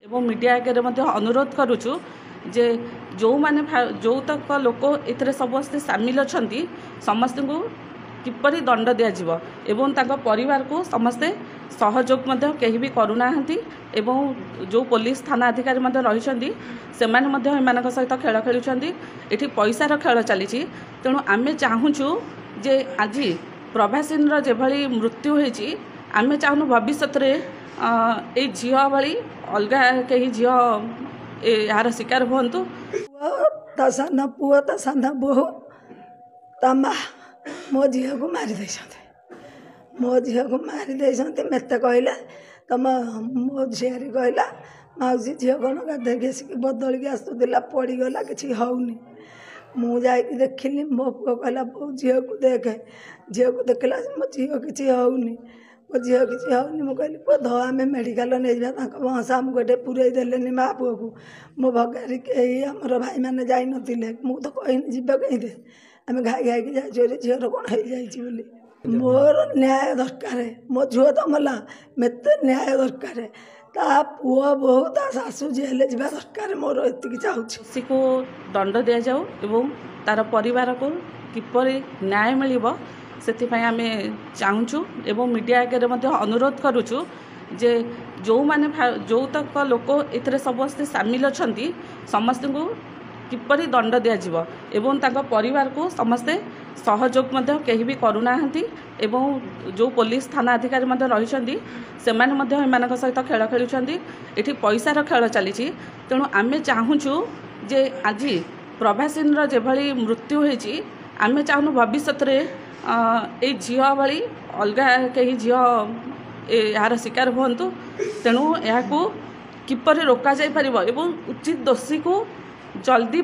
एवं मीडिया आगे अनुरोध करुचु जे जो माने जो तक लोक ए समस्ते सामिल अच्छा समस्त को किपरि दंड दिज्व एवं परिवार को समस्ते सहयोग कहीं भी करूना एवं जो पुलिस थाना अधिकारी रही से सहित खेल खेलुंट ये पैसार खेल चली तेणु आम चाहूँ जे आज प्रभासीन जो मृत्यु होती आम चाहूँ भविष्य ये झील भाई अलग कहीं झील यार शिकार हूँ ता सान पुओ ता सान बोह ता माँ मो झी को मारी मो झी को मारी मत कहला तुम मो झीरी कहला मौसी झील कौन गाधे आसिक बदल आसूला पड़गला कि होनी मुझे देखिली मो पु कहला बो झील को देखे झील को देखला मो झी कि होनी मो झी कि होनी मुझे कहली पुओ ध आम मेडिकल नहीं जा भंसा आमको गोटे पूरे देले माँ पुओ को मो भगारी कहीं आमर भाई मैंने जाई नथिले मु तो कहनी जीवा कहीं आम घाई घाई जाइए झीर कौन हो जाइए मोर न्याय दरकार मो झुओ तो मला मत न्याय दरकार ता पुओ बहु ता शाशु जेल जा दरकार मोर एति चाहूँ को दंड दि जाऊ एवं तार परिवार को किपरि न्याय मिलिबो से आम चाहूँ एवं मीडिया आगे अनुरोध करुचु जे जो माने जो तक लोक ए समस्ते सामिल अच्छा समस्त को किपरि दंड दिज्व एवं परिवार को समस्ते सहयोग कहीं भी करूना एवं जो पुलिस थाना अधिकारी रही से सहित खेल खेलुंट ये पैसार खेल चली तेणु आम चाहूँ जे आज प्रभासीन जो मृत्यु होती आम चाहूँ भविष्य ये झील भाई अलग कहीं झील यार शिकार हूँ तेणु यहाँ किपरि रोक जापर एवं उचित दोषी को जल्दी